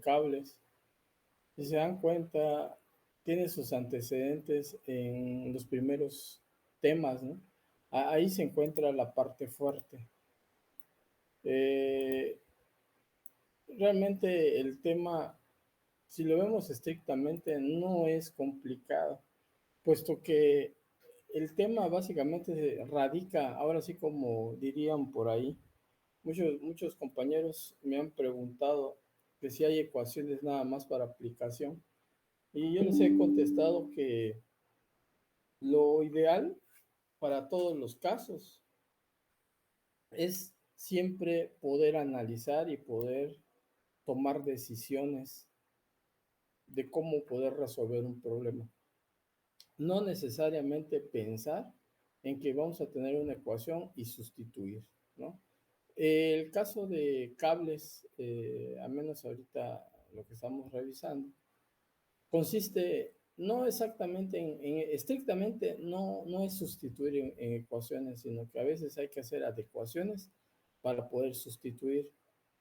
cables. Si se dan cuenta, tiene sus antecedentes en los primeros temas, ¿no? Ahí se encuentra la parte fuerte. Eh, Realmente el tema, si lo vemos estrictamente, no es complicado, puesto que el tema básicamente radica, ahora sí como dirían por ahí, muchos compañeros me han preguntado que si hay ecuaciones nada más para aplicación, y yo les he contestado que lo ideal para todos los casos es siempre poder analizar y poder tomar decisiones de cómo poder resolver un problema. No necesariamente pensar en que vamos a tener una ecuación y sustituir, ¿no? El caso de cables, al menos ahorita lo que estamos revisando, consiste no exactamente estrictamente, no es sustituir en ecuaciones, sino que a veces hay que hacer adecuaciones para poder sustituir.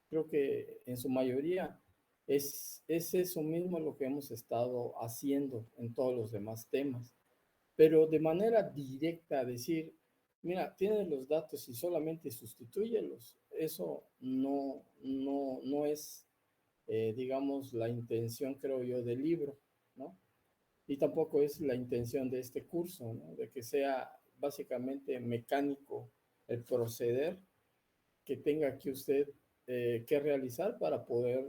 Creo que en su mayoría es eso mismo lo que hemos estado haciendo en todos los demás temas, pero de manera directa decir, mira, tienes los datos y solamente sustitúyelos, eso no es, digamos, la intención, creo yo, del libro, ¿no? Y tampoco es la intención de este curso, ¿no? De que sea básicamente mecánico el proceder que tenga que usted que realizar para poder,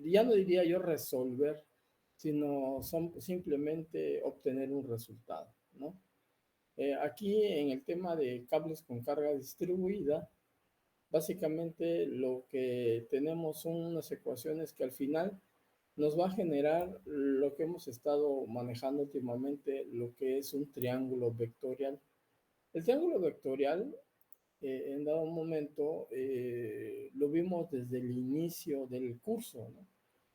ya no diría yo resolver, sino simplemente obtener un resultado, ¿no? Aquí en el tema de cables con carga distribuida, básicamente lo que tenemos son unas ecuaciones que al final nos va a generar lo que hemos estado manejando últimamente, lo que es un triángulo vectorial. El triángulo vectorial, en dado momento, lo vimos desde el inicio del curso, ¿no?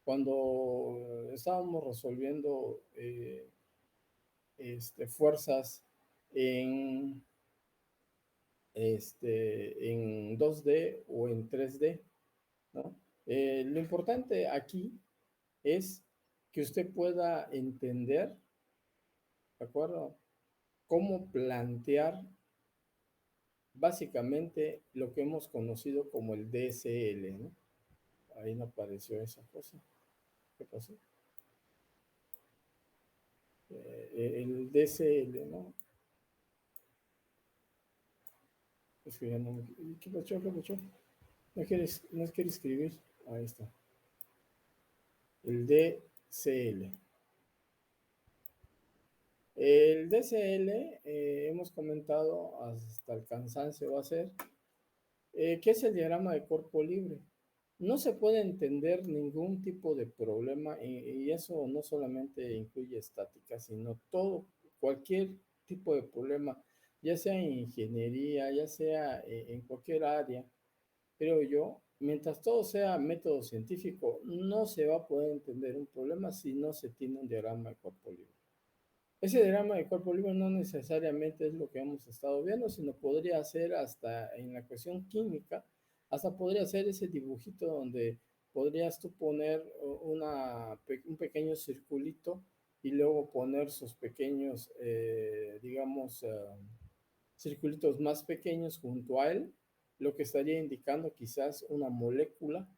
Cuando estábamos resolviendo fuerzas en, en 2D o en 3D, ¿no? Lo importante aquí es que usted pueda entender, ¿de acuerdo? Cómo plantear básicamente lo que hemos conocido como el DSL, ¿no? Ahí no apareció esa cosa. ¿Qué pasó? El DSL, ¿no? Es que ya no me... ¿Qué pasó? ¿Qué pasó? No quiere escribir. Ahí está. El DCL. El DCL, hemos comentado hasta el cansancio va a ser, ¿qué es el diagrama de cuerpo libre? No se puede entender ningún tipo de problema y eso no solamente incluye estática, sino todo, cualquier tipo de problema, ya sea en ingeniería, ya sea en cualquier área, creo yo, mientras todo sea método científico, no se va a poder entender un problema si no se tiene un diagrama de cuerpo libre. Ese diagrama de cuerpo libre no necesariamente es lo que hemos estado viendo, sino podría ser hasta en la cuestión química, hasta podría ser ese dibujito donde podrías tú poner un pequeño circulito y luego poner sus pequeños, digamos, circulitos más pequeños junto a él, lo que estaría indicando quizás una molécula,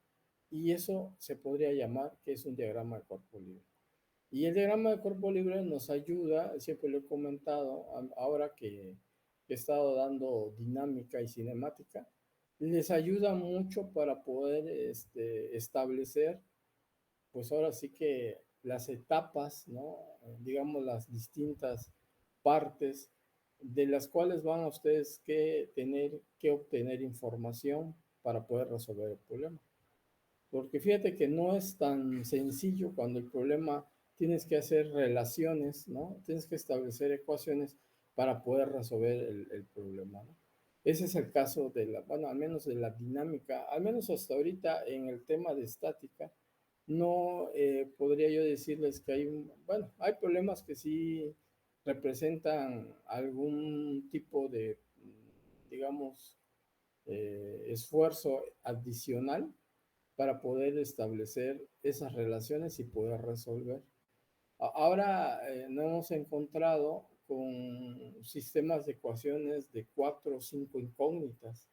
y eso se podría llamar que es un diagrama de cuerpo libre. Y el diagrama de cuerpo libre nos ayuda, siempre lo he comentado, ahora que he estado dando dinámica y cinemática, les ayuda mucho para poder establecer, pues ahora sí que las etapas, ¿no? Digamos las distintas partes de las cuales van a ustedes que tener que obtener información para poder resolver el problema. Porque fíjate que no es tan sencillo cuando el problema tienes que hacer relaciones, ¿no? Tienes que establecer ecuaciones para poder resolver el problema, ¿no? Ese es el caso de la, bueno, al menos de la dinámica, al menos hasta ahorita en el tema de estática, no podría yo decirles que hay, bueno, hay problemas que sí representan algún tipo de, digamos, esfuerzo adicional, para poder establecer esas relaciones y poder resolver. Ahora nos hemos encontrado con sistemas de ecuaciones de 4 o 5 incógnitas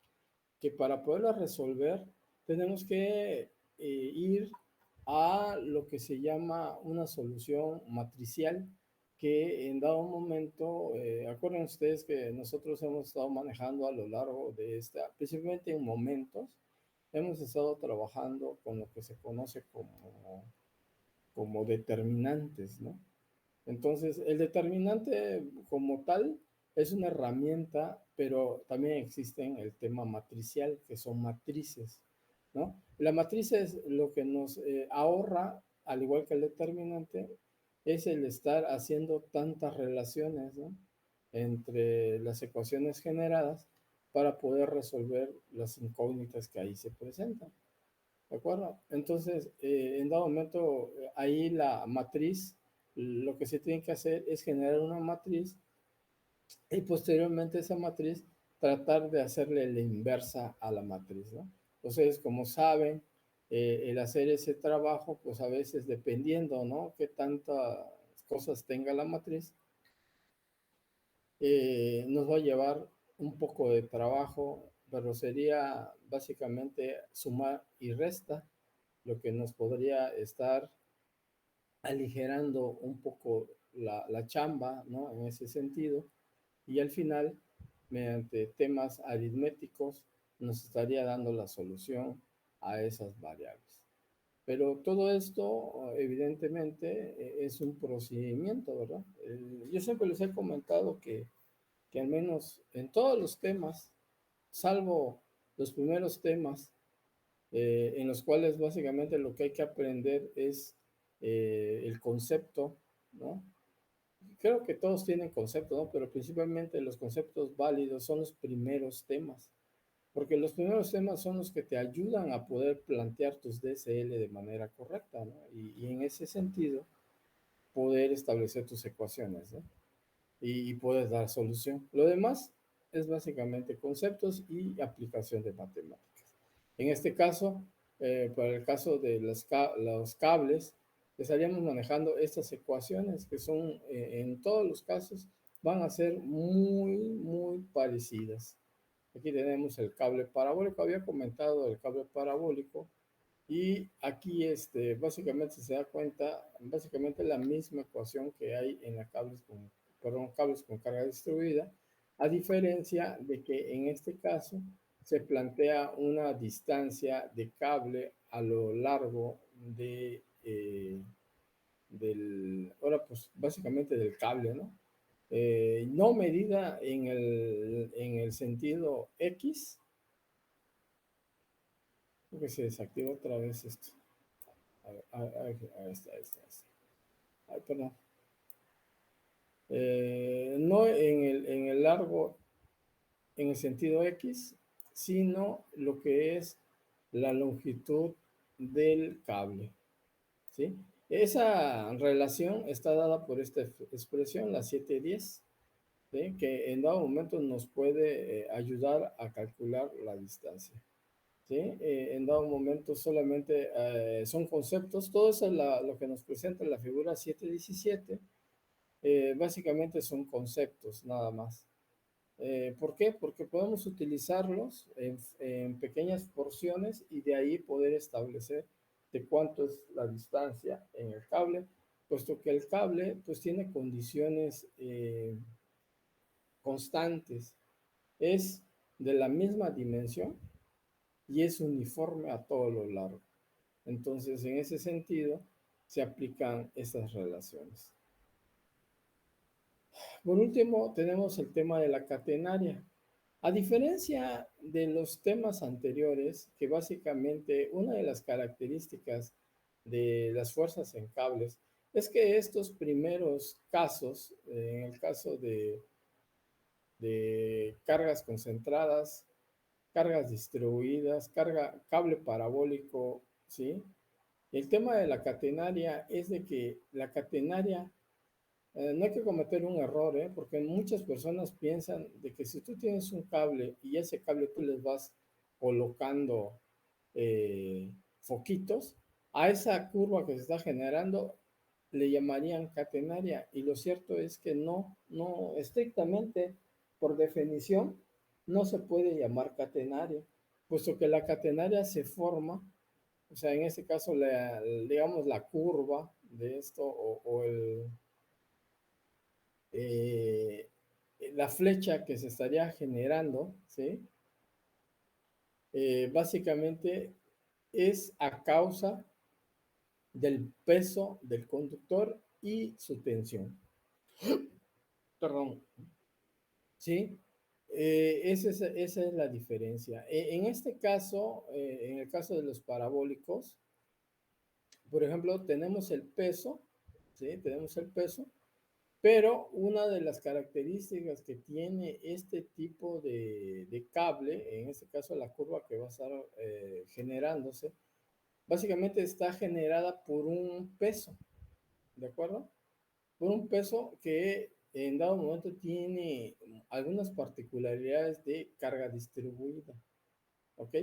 que para poderlas resolver tenemos que ir a lo que se llama una solución matricial que en dado momento, acuerden ustedes que nosotros hemos estado manejando a lo largo de esta, principalmente en momentos, hemos estado trabajando con lo que se conoce como determinantes, ¿no? Entonces, el determinante como tal es una herramienta, pero también existen el tema matricial, que son matrices, ¿no? La matriz es lo que nos ahorra, al igual que el determinante, es el estar haciendo tantas relaciones, ¿no? Entre las ecuaciones generadas para poder resolver las incógnitas que ahí se presentan. ¿De acuerdo? Entonces, en dado momento, ahí la matriz, lo que se tiene que hacer es generar una matriz y posteriormente esa matriz tratar de hacerle la inversa a la matriz, ¿no? Entonces, como saben, el hacer ese trabajo, pues a veces dependiendo, ¿no? Qué tantas cosas tenga la matriz, nos va a llevar un poco de trabajo, pero sería básicamente sumar y resta lo que nos podría estar aligerando un poco la chamba, ¿no? En ese sentido. Y al final, mediante temas aritméticos, nos estaría dando la solución a esas variables. Pero todo esto, evidentemente, es un procedimiento, ¿verdad? Yo siempre les he comentado que al menos en todos los temas, salvo los primeros temas, en los cuales básicamente lo que hay que aprender es el concepto, ¿no? Creo que todos tienen concepto, ¿no? Pero principalmente los conceptos válidos son los primeros temas, porque los primeros temas son los que te ayudan a poder plantear tus DSL de manera correcta, ¿no? Y en ese sentido, poder establecer tus ecuaciones, ¿no? Y puedes dar solución. Lo demás es básicamente conceptos y aplicación de matemáticas. En este caso, para el caso de los cables, estaríamos manejando estas ecuaciones que son, en todos los casos, van a ser muy, muy parecidas. Aquí tenemos el cable parabólico. Había comentado el cable parabólico y aquí básicamente se da cuenta, básicamente la misma ecuación que hay en la cables con carga distribuida, a diferencia de que en este caso se plantea una distancia de cable a lo largo ahora pues básicamente del cable, ¿no? No medida en el sentido X, porque se desactiva otra vez esto. Ahí está, ahí está, ahí está. Ay, perdón. No en el largo, en el sentido X, sino lo que es la longitud del cable, ¿sí? Esa relación está dada por esta expresión, la 710, ¿sí? Que en dado momento nos puede ayudar a calcular la distancia. ¿Sí? En dado momento solamente son conceptos, todo eso es lo que nos presenta la figura 717, básicamente son conceptos nada más. ¿Por qué? Porque podemos utilizarlos en pequeñas porciones y de ahí poder establecer de cuánto es la distancia en el cable, puesto que el cable pues tiene condiciones constantes, es de la misma dimensión y es uniforme a todo lo largo. Entonces, en ese sentido, se aplican estas relaciones. Por último, tenemos el tema de la catenaria. A diferencia de los temas anteriores, que básicamente una de las características de las fuerzas en cables es que estos primeros casos, en el caso de cargas concentradas, cargas distribuidas, cable parabólico, ¿sí? El tema de la catenaria es de que la catenaria, no hay que cometer un error, porque muchas personas piensan de que si tú tienes un cable y ese cable tú les vas colocando eh, foquitos, a esa curva que se está generando le llamarían catenaria. Y lo cierto es que no, estrictamente, por definición, no se puede llamar catenaria, puesto que la catenaria se forma, o sea, en este caso, digamos, la curva de esto o eh, la flecha que se estaría generando, ¿sí? Básicamente es a causa del peso del conductor y su tensión. Perdón, ¿sí? Esa es la diferencia. En este caso, en el caso de los parabólicos, por ejemplo, tenemos el peso, ¿sí? Tenemos el peso, pero una de las características que tiene este tipo de cable, en este caso la curva que va a estar generándose, básicamente está generada por un peso, ¿de acuerdo? Por un peso que en dado momento tiene algunas particularidades de carga distribuida, ¿ok?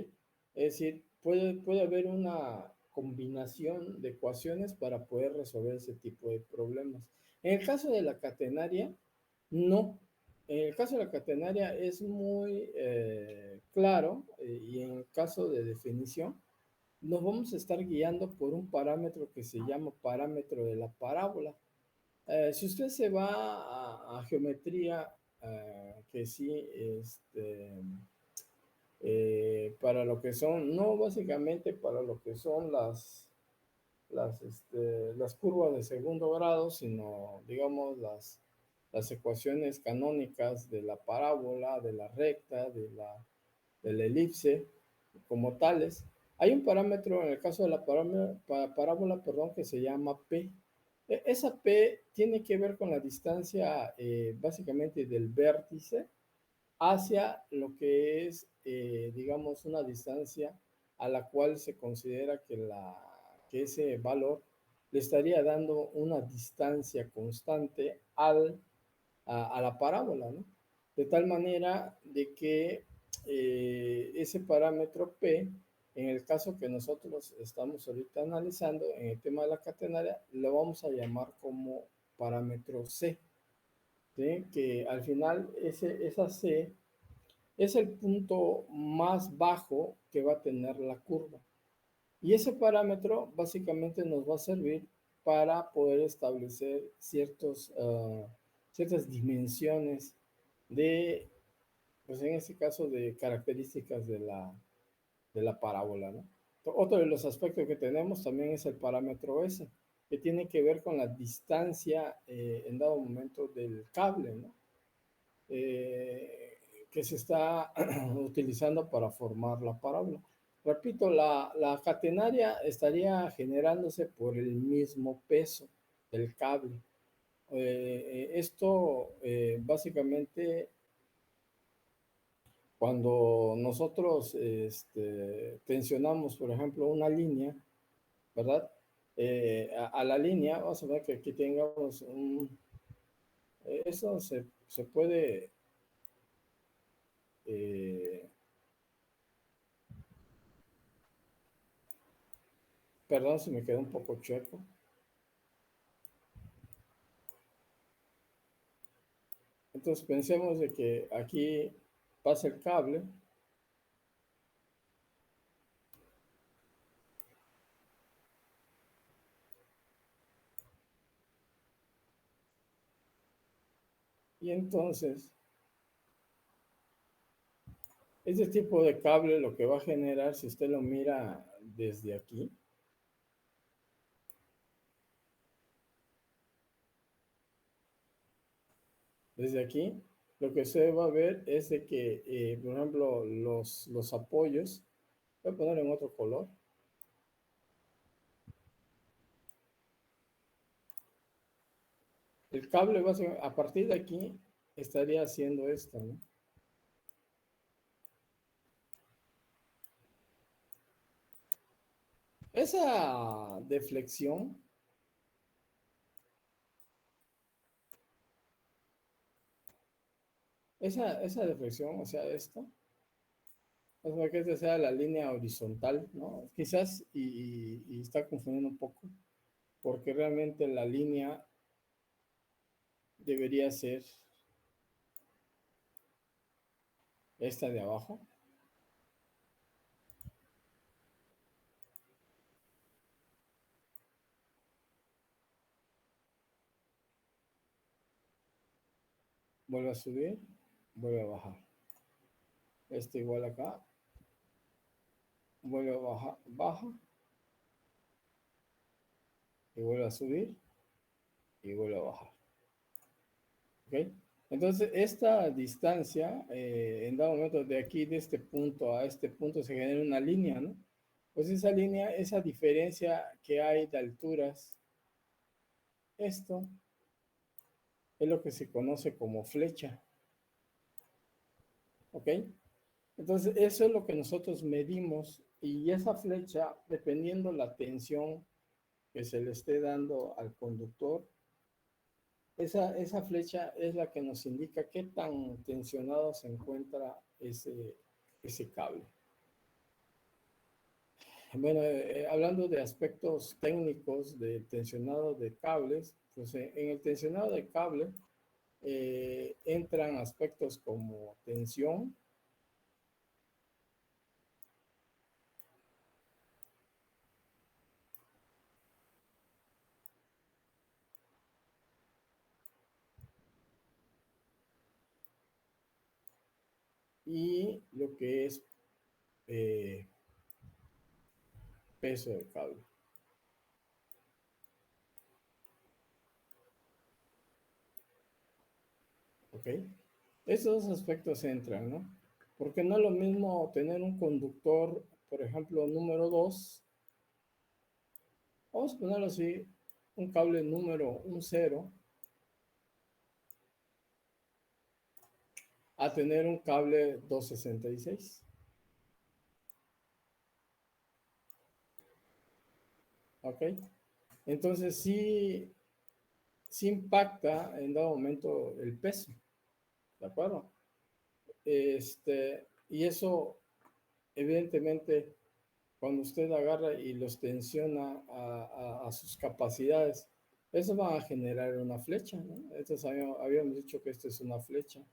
Es decir, puede haber una combinación de ecuaciones para poder resolver ese tipo de problemas. En el caso de la catenaria, no. En el caso de la catenaria es muy claro y en el caso de definición, nos vamos a estar guiando por un parámetro que se llama parámetro de la parábola. Si usted se va a geometría, que sí, para lo que son, no básicamente para lo que son las curvas de segundo grado, sino, digamos, las ecuaciones canónicas de la parábola, de la recta, de la elipse, como tales. Hay un parámetro en el caso de la parábola, perdón, que se llama P. Esa P tiene que ver con la distancia básicamente del vértice hacia lo que es, digamos, una distancia a la cual se considera que ese valor le estaría dando una distancia constante a la parábola, ¿no? De tal manera de que ese parámetro P, en el caso que nosotros estamos ahorita analizando, en el tema de la catenaria, lo vamos a llamar como parámetro C, ¿sí? Que al final esa C es el punto más bajo que va a tener la curva. Y ese parámetro básicamente nos va a servir para poder establecer ciertas dimensiones de, pues en este caso, de características de la parábola, ¿no? Otro de los aspectos que tenemos también es el parámetro S, que tiene que ver con la distancia en dado momento del cable, ¿no? Que se está utilizando para formar la parábola. Repito, la catenaria estaría generándose por el mismo peso del cable. Esto básicamente cuando nosotros tensionamos, por ejemplo, una línea, ¿verdad? A la línea, vamos a ver que aquí tengamos eso se puede eh, perdón si me quedó un poco chueco. Entonces pensemos de que aquí pasa el cable y entonces este tipo de cable lo que va a generar, si usted lo mira desde aquí, lo que usted va a ver es de que, por ejemplo, los apoyos, voy a poner en otro color, el cable va a partir de aquí estaría haciendo esto, ¿no? Esa deflexión, esa deflexión, o sea, esto, O sea, que esta sea la línea horizontal, ¿no? Quizás, y está confundiendo un poco, porque realmente la línea debería ser esta de abajo. Vuelve a subir, vuelve a bajar. Este igual acá, vuelve a bajar, baja, y vuelve a subir, y vuelve a bajar. ¿Ok? Entonces, esta distancia, en dado momento de aquí, de este punto a este punto, se genera una línea, ¿no? Pues esa línea, esa diferencia que hay de alturas, esto es lo que se conoce como flecha, ¿ok? Entonces, eso es lo que nosotros medimos y esa flecha, dependiendo la tensión que se le esté dando al conductor, esa flecha es la que nos indica qué tan tensionado se encuentra ese cable. Bueno, hablando de aspectos técnicos del tensionado de cables, pues en el tensionado de cable entran aspectos como tensión y lo que es eh, peso del cable. ¿Ok? Esos aspectos entran, ¿no? Porque no es lo mismo tener un conductor, por ejemplo, número 2, vamos a ponerlo así, un cable número un 0, a tener un cable 266. ¿Ok? Entonces sí impacta en dado momento el peso, ¿de acuerdo? Y eso, evidentemente, cuando usted agarra y los tensiona a sus capacidades, eso va a generar una flecha, ¿no? Entonces habíamos dicho que esto es una flecha,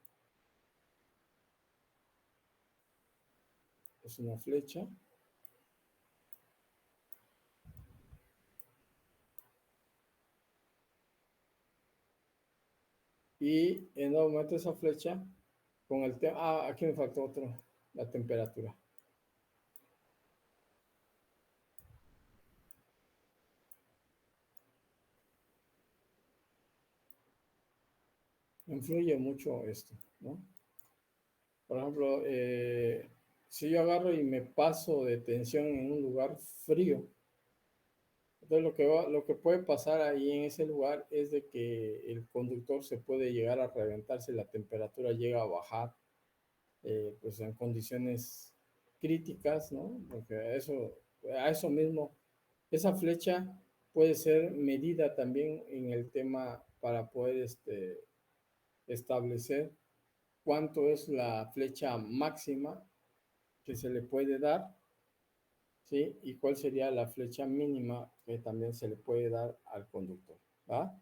y en dado momento esa flecha, con el tema, aquí me faltó otro, la temperatura. Influye mucho esto, ¿no? Por ejemplo, si yo agarro y me paso de tensión en un lugar frío, entonces lo que puede pasar ahí en ese lugar es de que el conductor se puede llegar a reventar si la temperatura llega a bajar, pues en condiciones críticas, ¿no? Porque a eso mismo, esa flecha puede ser medida también en el tema para poder establecer cuánto es la flecha máxima que se le puede dar, ¿sí? Y cuál sería la flecha mínima que también se le puede dar al conductor, ¿va?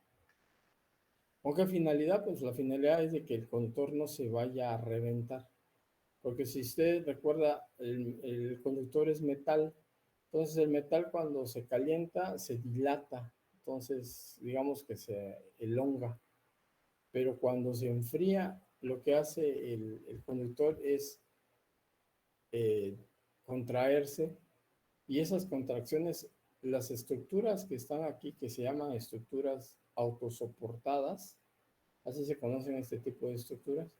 ¿Con qué finalidad? Pues la finalidad es de que el conductor no se vaya a reventar, porque si usted recuerda, el conductor es metal, entonces el metal cuando se calienta se dilata, entonces digamos que se elonga, pero cuando se enfría, lo que hace el conductor es eh, contraerse. Y esas contracciones, las estructuras que están aquí, que se llaman estructuras autosoportadas, así se conocen este tipo de estructuras,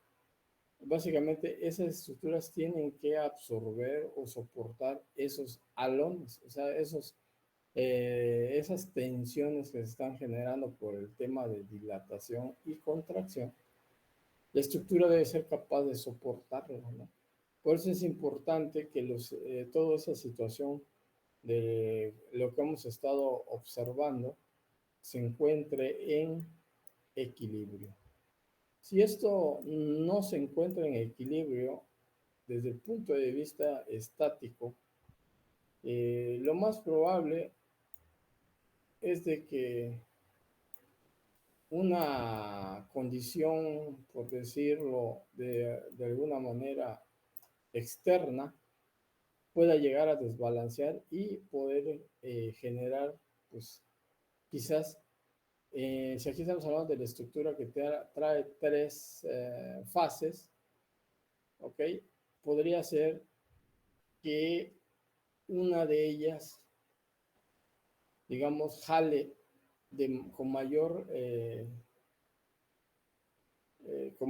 básicamente esas estructuras tienen que absorber o soportar esos alones, o sea, esas tensiones que se están generando por el tema de dilatación y contracción. La estructura debe ser capaz de soportarlo, ¿no? Por eso es importante que toda esa situación de lo que hemos estado observando se encuentre en equilibrio. Si esto no se encuentra en equilibrio, desde el punto de vista estático, lo más probable es de que una condición, por decirlo de alguna manera externa, pueda llegar a desbalancear y poder generar, pues quizás, si aquí estamos hablando de la estructura que trae tres fases, ¿ok? Podría ser que una de ellas, digamos, jale con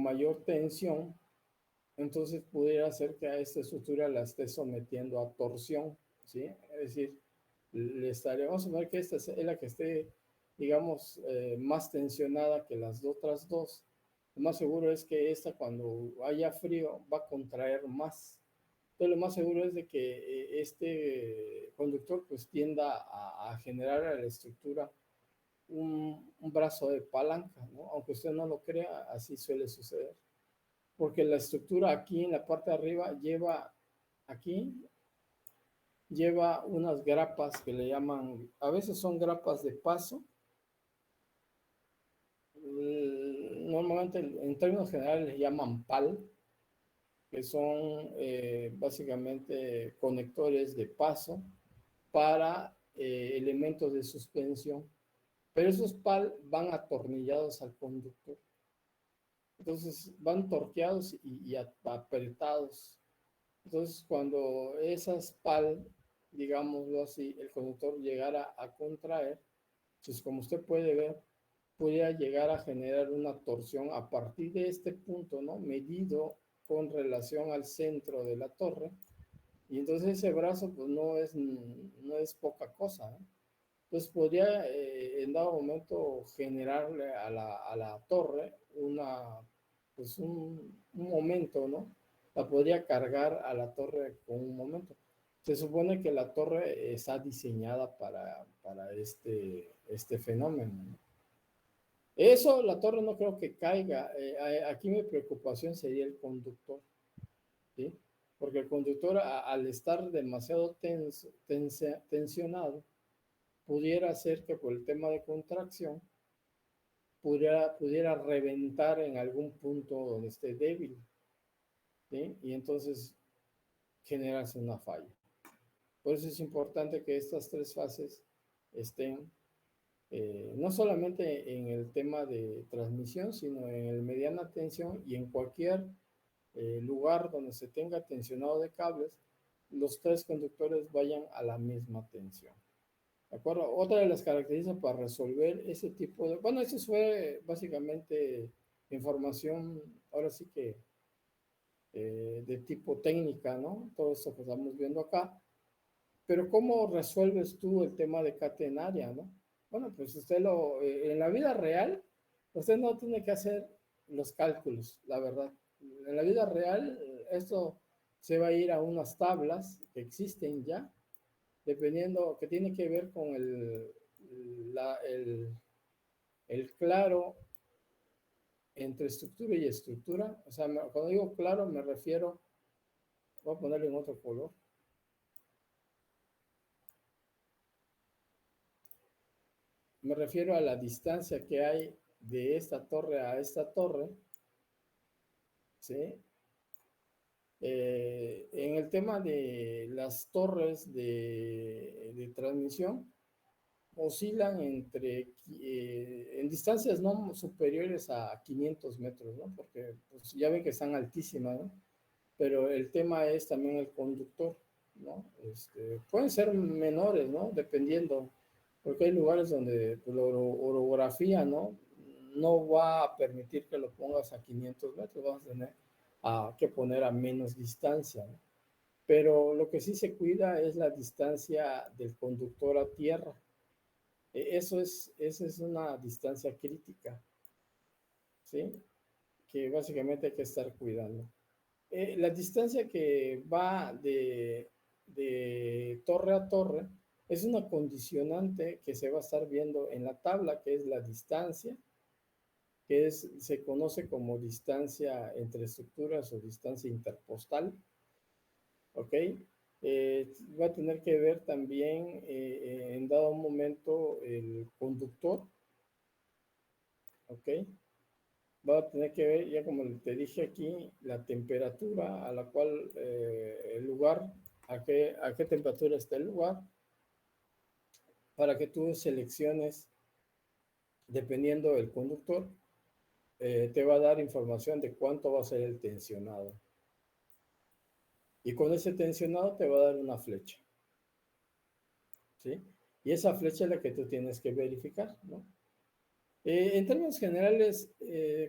mayor tensión, entonces pudiera ser que a esta estructura la esté sometiendo a torsión, ¿sí? Es decir, vamos a ver que esta es la que esté, digamos, más tensionada que las otras dos. Lo más seguro es que esta, cuando haya frío, va a contraer más. Entonces, lo más seguro es de que este conductor pues tienda a generar a la estructura un brazo de palanca, ¿no? Aunque usted no lo crea, así suele suceder. Porque la estructura aquí en la parte de arriba aquí, lleva unas grapas que le llaman, a veces son grapas de paso. Normalmente en términos generales le llaman PAL, que son básicamente conectores de paso para elementos de suspensión. Pero esos PAL van atornillados al conductor. Entonces van torqueados y apretados. Entonces cuando esas PAL, digámoslo así, el conductor llegara a contraer, pues como usted puede ver, podría llegar a generar una torsión a partir de este punto, ¿no? Medido con relación al centro de la torre. Y entonces ese brazo, pues no es poca cosa, ¿no? Entonces podría en dado momento generarle a la torre pues un momento, ¿no? La podría cargar a la torre con un momento. Se supone que la torre está diseñada para este fenómeno, ¿no? Eso, la torre no creo que caiga. Aquí mi preocupación sería el conductor, ¿sí? Porque el conductor, al estar demasiado tensionado, pudiera ser que por el tema de contracción pudiera reventar en algún punto donde esté débil, ¿sí? Y entonces generarse una falla. Por eso es importante que estas tres fases estén no solamente en el tema de transmisión, sino en el mediana tensión y en cualquier lugar donde se tenga tensionado de cables, los tres conductores vayan a la misma tensión. ¿De acuerdo? Otra de las características para resolver ese tipo de... Bueno, eso fue básicamente información, ahora sí que de tipo técnica, ¿no? Todo esto que estamos viendo acá. Pero ¿cómo resuelves tú el tema de catenaria, no? Bueno, pues en la vida real, usted no tiene que hacer los cálculos, la verdad. En la vida real, esto se va a ir a unas tablas que existen ya, dependiendo, que tiene que ver con el claro entre estructura y estructura. O sea, cuando digo claro me refiero, voy a ponerle en otro color, me refiero a la distancia que hay de esta torre a esta torre, ¿sí? En el tema de las torres de transmisión, oscilan en distancias no superiores a 500 metros, ¿no? Porque pues, ya ven que están altísimas, ¿no? Pero el tema es también el conductor, ¿no? Pueden ser menores, ¿no? Dependiendo, porque hay lugares donde pues, la orografía, ¿no? No va a permitir que lo pongas a 500 metros, vas a tener que poner a menos distancia, ¿no? Pero lo que sí se cuida es la distancia del conductor a tierra. Esa es una distancia crítica, ¿sí? Que básicamente hay que estar cuidando. La distancia que va de torre a torre es una condicionante que se va a estar viendo en la tabla, que es la distancia, se conoce como distancia entre estructuras o distancia interpostal. ¿ok? Va a tener que ver también en dado momento el conductor, ¿ok? Va a tener que ver, ya como te dije aquí, la temperatura a la cual el lugar, a qué temperatura está el lugar, para que tú selecciones, dependiendo del conductor, te va a dar información de cuánto va a ser el tensionado. Y con ese tensionado te va a dar una flecha, ¿sí? Y esa flecha es la que tú tienes que verificar, ¿no? En términos generales,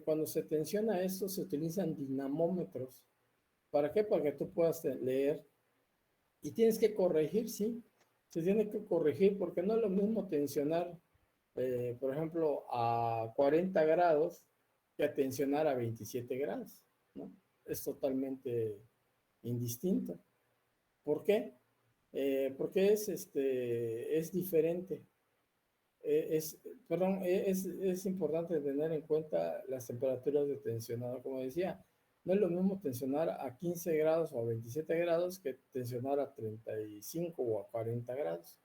cuando se tensiona esto, se utilizan dinamómetros. ¿Para qué? Para que tú puedas leer. Y tienes que corregir, sí. Se tiene que corregir porque no es lo mismo tensionar, por ejemplo, a 40 grados que a tensionar a 27 grados, ¿no? Es totalmente indistinto. ¿Por qué? Porque es diferente. Es, perdón, es importante tener en cuenta las temperaturas de tensionado. Como decía, no es lo mismo tensionar a 15 grados o a 27 grados que tensionar a 35 o a 40 grados.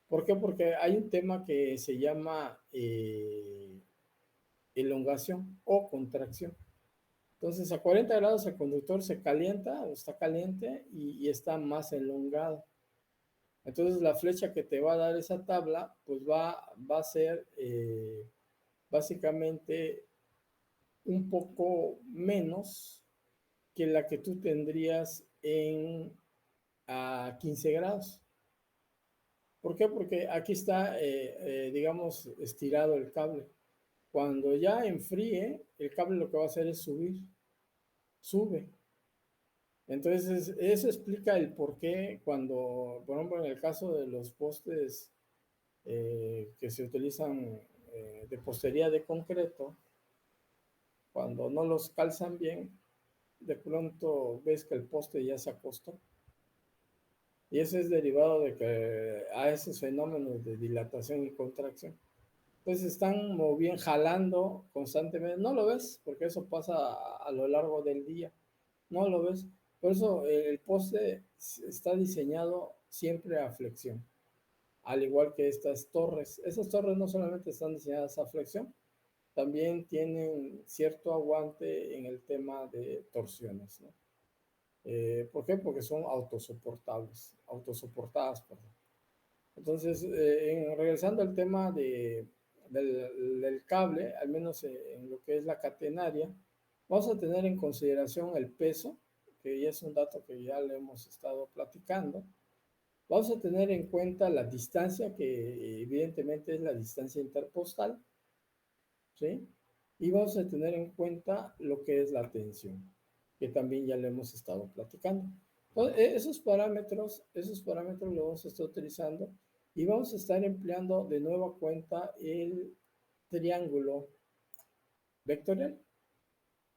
¿Por qué? Porque hay un tema que se llama elongación o contracción. Entonces, a 40 grados el conductor se calienta o está caliente y está más elongado. Entonces la flecha que te va a dar esa tabla, pues va a ser básicamente un poco menos que la que tú tendrías a 15 grados. ¿Por qué? Porque aquí está, digamos, estirado el cable. Cuando ya enfríe, el cable lo que va a hacer es subir, sube. Entonces, eso explica el por qué cuando, por ejemplo, en el caso de los postes que se utilizan de postería de concreto, cuando no los calzan bien, de pronto ves que el poste ya se acostó. Y eso es derivado de que a esos fenómenos de dilatación y contracción. Entonces están como bien jalando constantemente. No lo ves, porque eso pasa a lo largo del día. No lo ves. Por eso el poste está diseñado siempre a flexión, al igual que estas torres. Esas torres no solamente están diseñadas a flexión, también tienen cierto aguante en el tema de torsiones, ¿no? ¿Por qué? Porque son autosoportadas, perdón. Entonces, regresando al tema del cable, al menos en lo que es la catenaria, vamos a tener en consideración el peso, que ya es un dato que ya le hemos estado platicando. Vamos a tener en cuenta la distancia, que evidentemente es la distancia interpostal, ¿sí? Y vamos a tener en cuenta lo que es la tensión, que también ya le hemos estado platicando. Entonces, esos parámetros los vamos a estar utilizando y vamos a estar empleando de nueva cuenta el triángulo vectorial,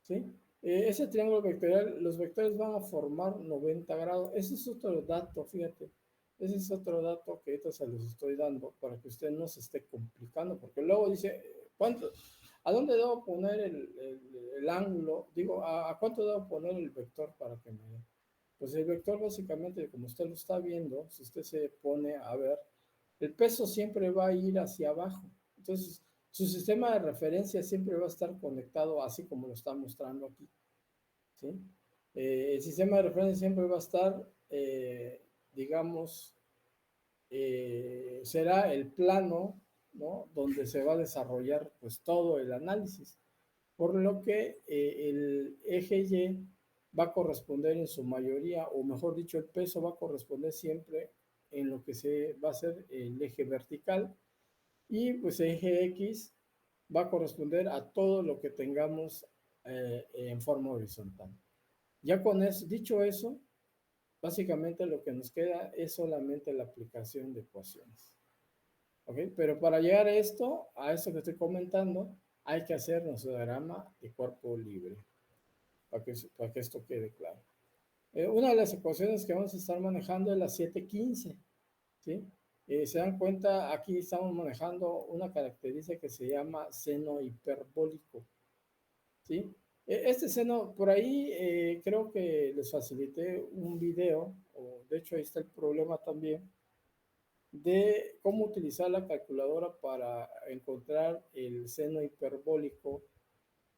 ¿sí? Ese triángulo vectorial, los vectores van a formar 90 grados. Ese es otro dato, fíjate. Ese es otro dato que ahorita se los estoy dando para que usted no se esté complicando, porque luego dice, ¿cuánto? ¿A dónde debo poner el ángulo? Digo, ¿a cuánto debo poner el vector para que me... Pues el vector básicamente, como usted lo está viendo, si usted se pone a ver, el peso siempre va a ir hacia abajo. Entonces, su sistema de referencia siempre va a estar conectado así como lo está mostrando aquí, ¿sí? El sistema de referencia siempre va a estar, digamos, será el plano, ¿no? Donde se va a desarrollar pues todo el análisis. Por lo que el eje Y va a corresponder en su mayoría, o mejor dicho, el peso va a corresponder siempre en lo que se va a ser el eje vertical, y pues el eje X va a corresponder a todo lo que tengamos en forma horizontal. Ya con eso, dicho eso, básicamente lo que nos queda es solamente la aplicación de ecuaciones. ¿Ok? Pero para llegar a esto que estoy comentando, hay que hacer nuestro diagrama de cuerpo libre, para que esto quede claro. Una de las ecuaciones que vamos a estar manejando es la 715, ¿sí? Se dan cuenta, aquí estamos manejando una característica que se llama seno hiperbólico, ¿sí? Este seno, por ahí creo que les facilité un video o de hecho ahí está el problema también, de cómo utilizar la calculadora para encontrar el seno hiperbólico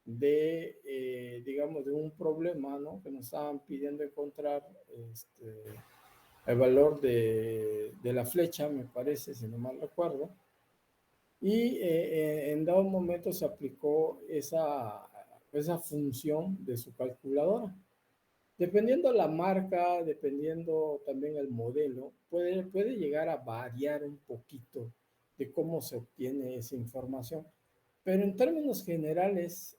de, digamos, de un problema, ¿no? Que nos estaban pidiendo encontrar el valor de la flecha, me parece, si no mal recuerdo. Y en dado momento se aplicó esa función de su calculadora. Dependiendo la marca, dependiendo también el modelo, puede llegar a variar un poquito de cómo se obtiene esa información. Pero en términos generales,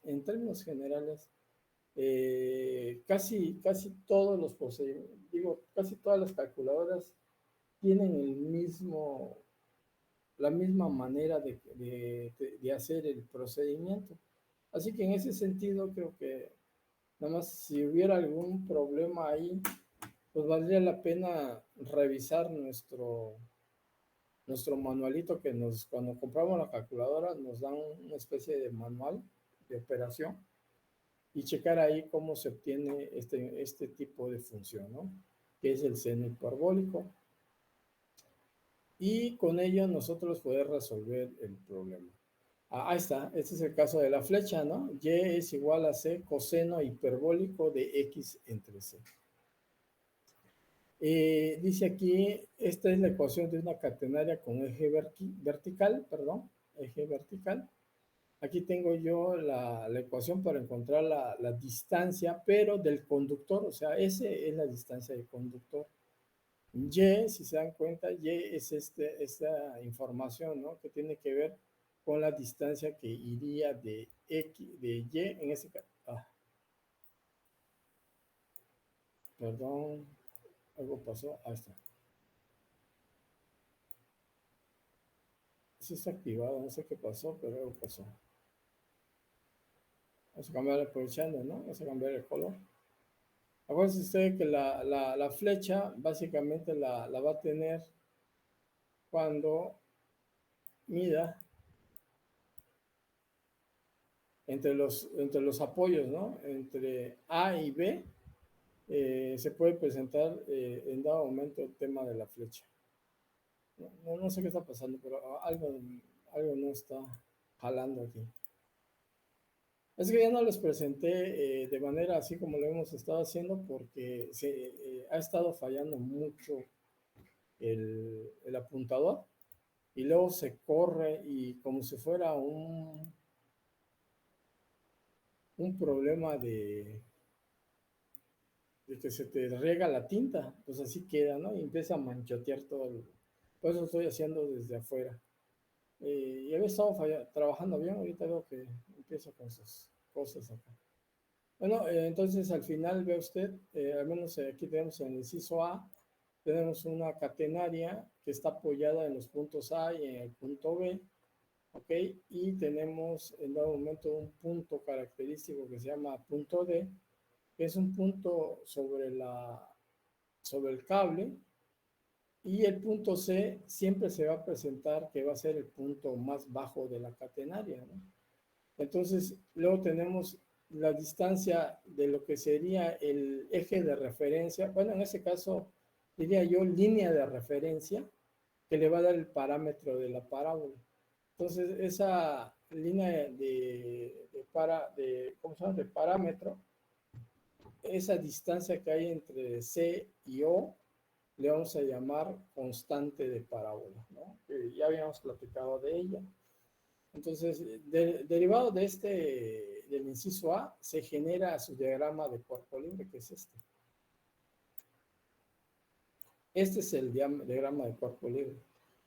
casi todos los procedimientos, digo, casi todas las calculadoras tienen la misma manera de hacer el procedimiento. Así que en ese sentido creo que nada más si hubiera algún problema ahí, pues valdría la pena revisar nuestro manualito que cuando compramos la calculadora, nos dan una especie de manual de operación y checar ahí cómo se obtiene este tipo de función, ¿no? Que es el seno hiperbólico. Y con ello nosotros poder resolver el problema. Ahí está, este es el caso de la flecha, ¿no? Y es igual a c coseno hiperbólico de x entre c. Dice aquí, esta es la ecuación de una catenaria con eje vertical, perdón, eje vertical. Aquí tengo yo la ecuación para encontrar la distancia, pero del conductor, o sea, S es la distancia del conductor. Y, si se dan cuenta, Y es esta información, ¿no? Que tiene que ver con la distancia que iría de Y, en este caso. Perdón, algo pasó. Ahí está. Sí está activado, no sé qué pasó, pero algo pasó. Vamos a cambiar aprovechando, ¿no? Vamos a cambiar el color. Acuérdense usted que la flecha básicamente la va a tener cuando mida entre los apoyos, ¿no? Entre A y B, se puede presentar en dado momento el tema de la flecha. No sé qué está pasando, pero algo no está jalando aquí. Es que ya no les presenté de manera así como lo hemos estado haciendo porque ha estado fallando mucho el apuntador y luego se corre y como si fuera un problema de que se te riega la tinta, pues así queda, ¿no? Y empieza a manchotear todo. Por eso estoy haciendo desde afuera. Y había estado trabajando bien, ahorita veo que empiezo con sus cosas acá. Bueno, entonces al final ve usted, al menos aquí tenemos en el inciso A, tenemos una catenaria que está apoyada en los puntos A y en el punto B, ¿ok? Y tenemos en dado momento un punto característico que se llama punto D, que es un punto sobre el cable, y el punto C siempre se va a presentar que va a ser el punto más bajo de la catenaria, ¿no? Entonces, luego tenemos la distancia de lo que sería el eje de referencia, bueno, en este caso diría yo línea de referencia, que le va a dar el parámetro de la parábola. Entonces, esa línea ¿cómo se llama? De parámetro, esa distancia que hay entre C y O, le vamos a llamar constante de parábola, ¿no? Que ya habíamos platicado de ella. Entonces, derivado del inciso A, se genera su diagrama de cuerpo libre, que es este. Este es el diagrama de cuerpo libre,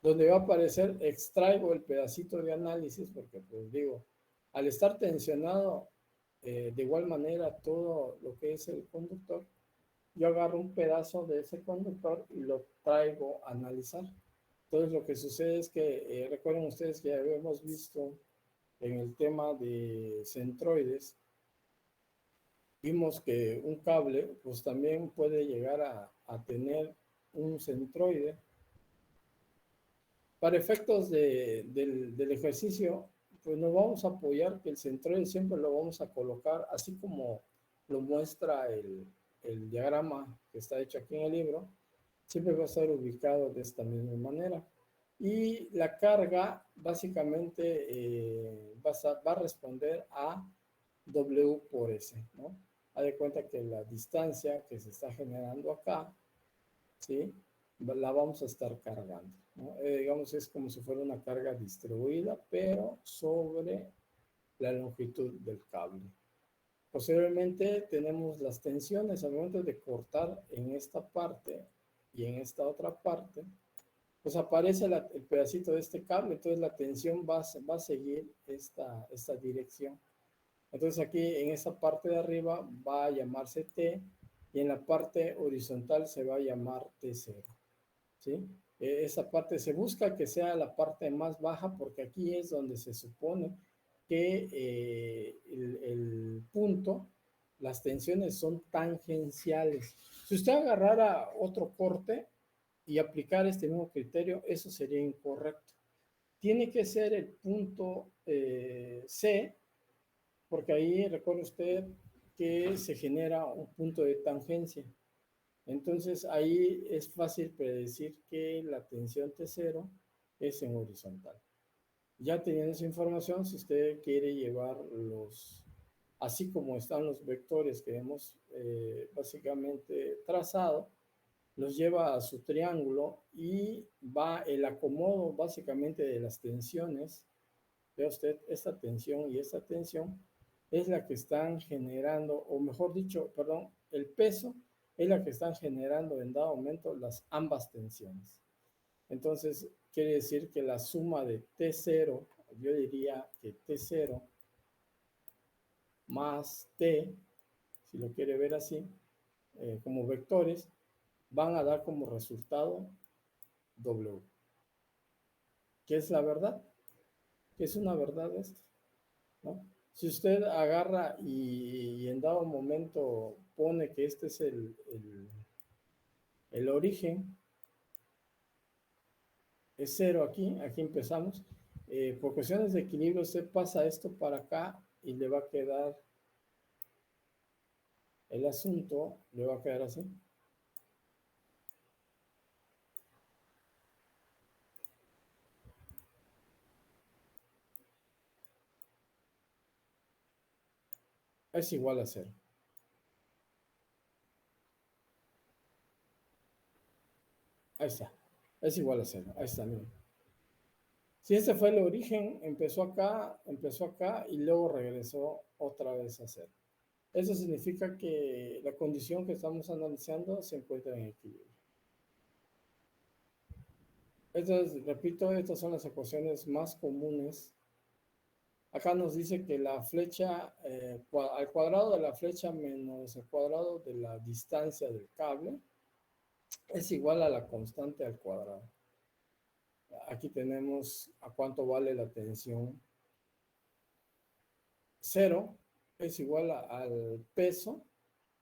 donde va a aparecer, extraigo el pedacito de análisis, porque pues digo, al estar tensionado de igual manera todo lo que es el conductor, yo agarro un pedazo de ese conductor y lo traigo a analizar. Entonces lo que sucede es que, recuerden ustedes que ya habíamos visto en el tema de centroides, vimos que un cable pues también puede llegar a tener un centroide. Para efectos del ejercicio, pues nos vamos a apoyar que el centroide siempre lo vamos a colocar así como lo muestra el diagrama que está hecho aquí en el libro. siempre va a estar ubicado de esta misma manera. Y la carga básicamente va a responder a W por S, ¿no? Haz de cuenta que la distancia que se está generando acá, ¿sí? La vamos a estar cargando, ¿no? Digamos, es como si fuera una carga distribuida, pero sobre la longitud del cable. Posteriormente tenemos las tensiones al momento de cortar en esta parte y en esta otra parte, pues aparece el pedacito de este cable, entonces la tensión va a seguir esta dirección. Entonces aquí en esta parte de arriba va a llamarse T y en la parte horizontal se va a llamar T0, ¿sí? Esa parte se busca que sea la parte más baja porque aquí es donde se supone que el punto, las tensiones son tangenciales. Si usted agarrara otro corte y aplicar este mismo criterio, eso sería incorrecto. Tiene que ser el punto C, porque ahí recuerde usted que se genera un punto de tangencia. Entonces ahí es fácil predecir que la tensión T0 es en horizontal. Ya teniendo esa información, si usted quiere llevar así como están los vectores que hemos básicamente trazado, los lleva a su triángulo y va el acomodo básicamente de las tensiones. Vea usted, esta tensión y esta tensión es la que están generando, o mejor dicho, perdón, el peso es la que están generando en dado momento las ambas tensiones. Entonces, quiere decir que la suma de T0, yo diría que T0 más T, si lo quiere ver así, como vectores, van a dar como resultado W. ¿Qué es la verdad? ¿Qué es una verdad esto? ¿No? Si usted agarra y en dado momento pone que este es el origen, es cero aquí empezamos. Por cuestiones de equilibrio, usted pasa esto para acá y le va a quedar el asunto, le va a quedar así. Es igual a cero. Ahí está. Es igual a cero. Ahí está, miren. Si este fue el origen, empezó acá y luego regresó otra vez a cero. Eso significa que la condición que estamos analizando se encuentra en equilibrio. Estas, repito, estas son las ecuaciones más comunes. Acá nos dice que la flecha, al cuadrado de la flecha menos el cuadrado de la distancia del cable es igual a la constante al cuadrado. Aquí tenemos a cuánto vale la tensión. Cero es igual al peso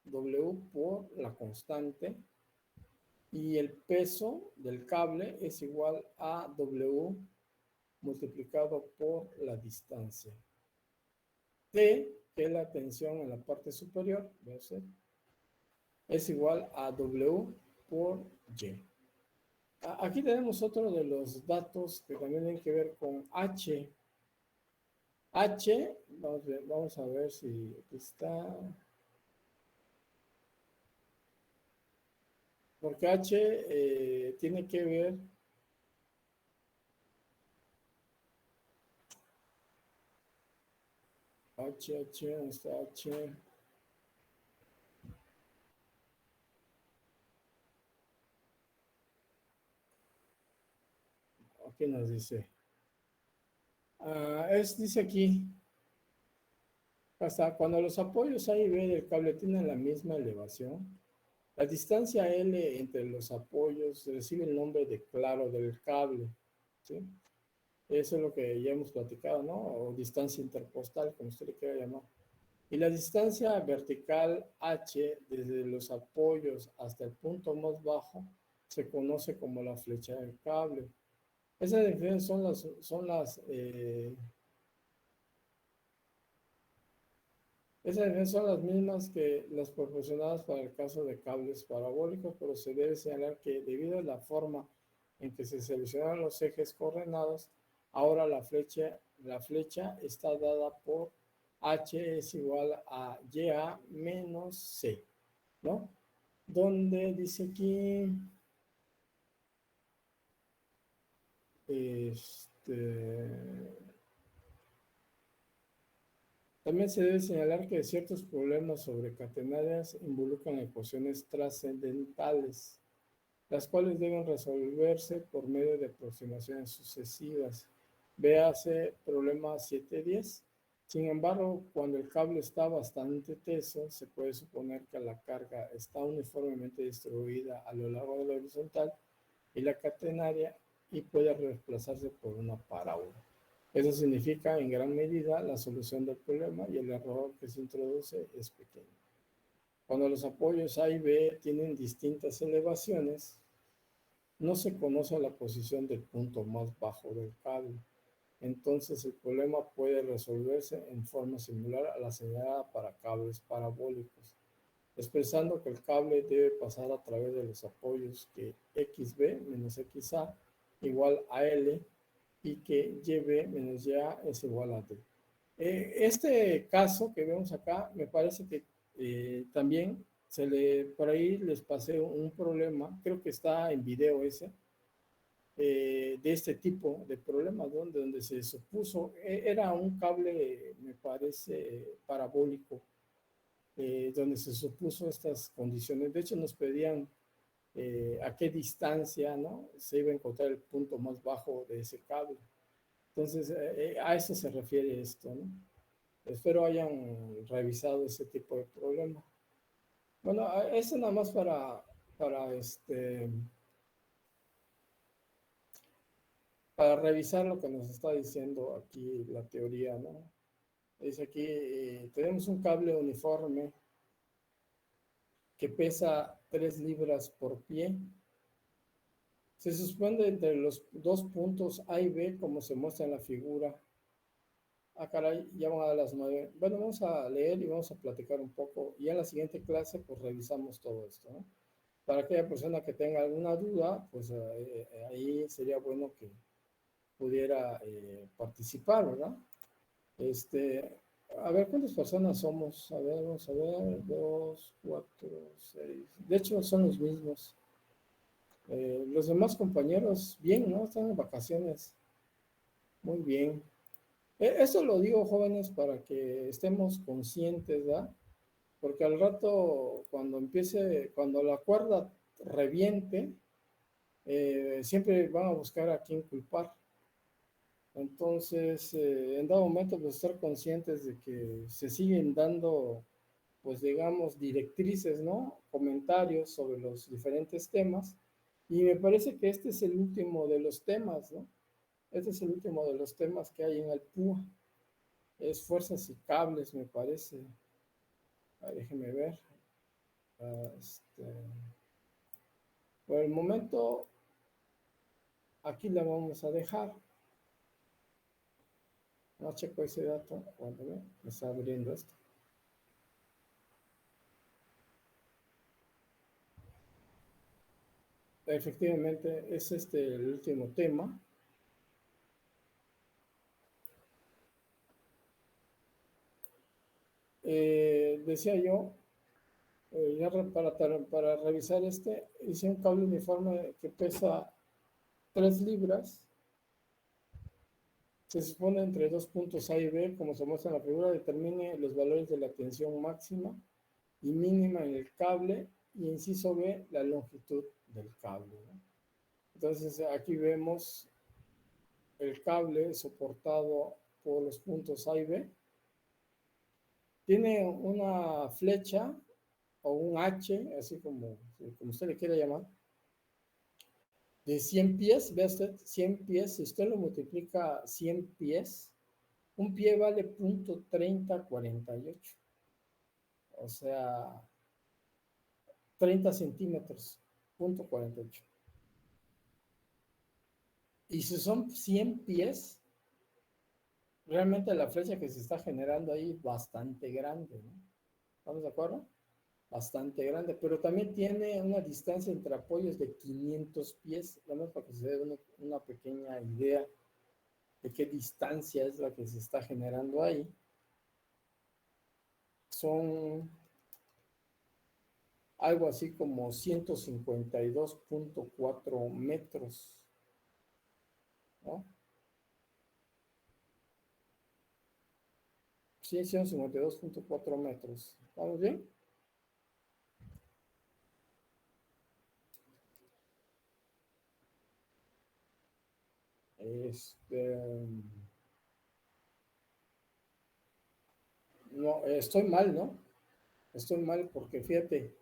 W por la constante y el peso del cable es igual a W multiplicado por la distancia. T, que es la tensión en la parte superior, es igual a W por Y. Aquí tenemos otro de los datos que también tienen que ver con H. H, vamos a ver si está. Porque H tiene que ver. ¿Dónde está H? Aquí nos dice. Dice aquí, hasta cuando los apoyos A y B del cable tienen la misma elevación, la distancia L entre los apoyos recibe el nombre de claro del cable, ¿sí? Eso es lo que ya hemos platicado, ¿no? O distancia interpostal, como usted le quiera llamar. Y la distancia vertical H desde los apoyos hasta el punto más bajo se conoce como la flecha del cable. Esas definiciones Esas son las mismas que las proporcionadas para el caso de cables parabólicos, pero se debe señalar que debido a la forma en que se seleccionaron los ejes coordenados, ahora la flecha está dada por h es igual a ya menos c, ¿no? Donde dice aquí, este, también se debe señalar que ciertos problemas sobre catenarias involucran ecuaciones trascendentales, las cuales deben resolverse por medio de aproximaciones sucesivas. Véase problema 710. Sin embargo, cuando el cable está bastante teso, se puede suponer que la carga está uniformemente distribuida a lo largo de la horizontal y la catenaria y puede reemplazarse por una parábola. Eso significa en gran medida la solución del problema y el error que se introduce es pequeño. Cuando los apoyos A y B tienen distintas elevaciones, no se conoce la posición del punto más bajo del cable. Entonces el problema puede resolverse en forma similar a la señalada para cables parabólicos, expresando que el cable debe pasar a través de los apoyos que XB menos XA igual a L y que YB menos YA es igual a D. Este caso que vemos acá, me parece que también por ahí les pasé un problema, creo que está en video ese, de este tipo de problemas, donde se supuso, era un cable, me parece, parabólico, donde se supuso estas condiciones. De hecho, nos pedían a qué distancia, ¿no?, se iba a encontrar el punto más bajo de ese cable. Entonces, a eso se refiere esto, ¿no? Espero hayan revisado ese tipo de problema. Bueno, eso nada más para para revisar lo que nos está diciendo aquí la teoría, ¿no? Dice aquí, tenemos un cable uniforme que pesa 3 libras por pie. Se suspende entre los dos puntos A y B, como se muestra en la figura. Ah, caray, ya van a las 9. Bueno, vamos a leer y vamos a platicar un poco. Y en la siguiente clase, pues revisamos todo esto, ¿no? Para aquella persona que tenga alguna duda, pues ahí sería bueno que pudiera participar, ¿verdad? A ver, ¿cuántas personas somos? A ver, vamos a ver, 2, 4, 6. De hecho, son los mismos. Los demás compañeros, bien, ¿no? Están en vacaciones. Muy bien. Eso lo digo, jóvenes, para que estemos conscientes, ¿verdad? Porque al rato, cuando la cuerda reviente, siempre van a buscar a quién culpar. Entonces, en dado momento, pues estar conscientes de que se siguen dando, pues digamos, directrices, ¿no? Comentarios sobre los diferentes temas. Y me parece que este es el último de los temas, ¿no? Este es el último de los temas que hay en el PUA. Es fuerzas y cables, me parece. Déjeme ver. Ah, por el momento, aquí la vamos a dejar. No checo ese dato. Cuando me está abriendo esto. Efectivamente, es el último tema. Decía yo, ya para revisar hice un cable uniforme que pesa 3 libras. Se supone entre dos puntos A y B, como se muestra en la figura, determine los valores de la tensión máxima y mínima en el cable y inciso B, la longitud del cable, ¿no? Entonces aquí vemos el cable soportado por los puntos A y B. Tiene una flecha o un H, así como usted le quiera llamar, de 100 pies. Vea usted, 100 pies, si usted lo multiplica 100 pies, un pie vale .3048. O sea, 30 centímetros, .48. Y si son 100 pies, realmente la flecha que se está generando ahí es bastante grande, ¿no? ¿Estamos de acuerdo? Bastante grande, pero también tiene una distancia entre apoyos de 500 pies, nada para que se dé una pequeña idea de qué distancia es la que se está generando ahí. Son algo así como 152.4 metros, ¿no? Sí, 152.4 metros. ¿Estamos bien? Este, no, estoy mal, ¿no? Estoy mal porque fíjate,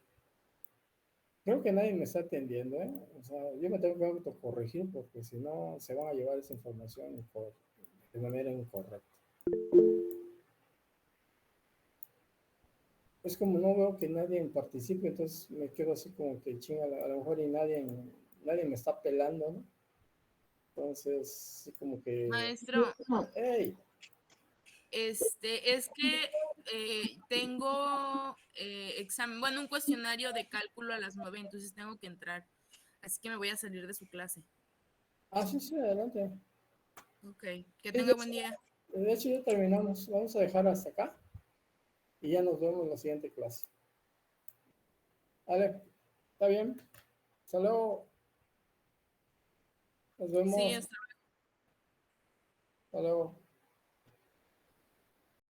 creo que nadie me está atendiendo, ¿eh? O sea, yo me tengo que autocorregir porque si no se van a llevar esa información de manera incorrecta. Es como no veo que nadie participe, entonces me quedo así como que chinga, a lo mejor y nadie me está pelando, ¿no? Entonces, sí como que, Maestro, hey, es que tengo examen, bueno, un cuestionario de cálculo a las 9, entonces tengo que entrar. Así que me voy a salir de su clase. sí, sí, adelante. Ok, que Sí, tenga buen día. de hecho ya terminamos, vamos a dejar hasta acá y ya nos vemos en la siguiente clase. Vale, está bien, hasta luego, nos Sí, vemos, hasta hasta luego.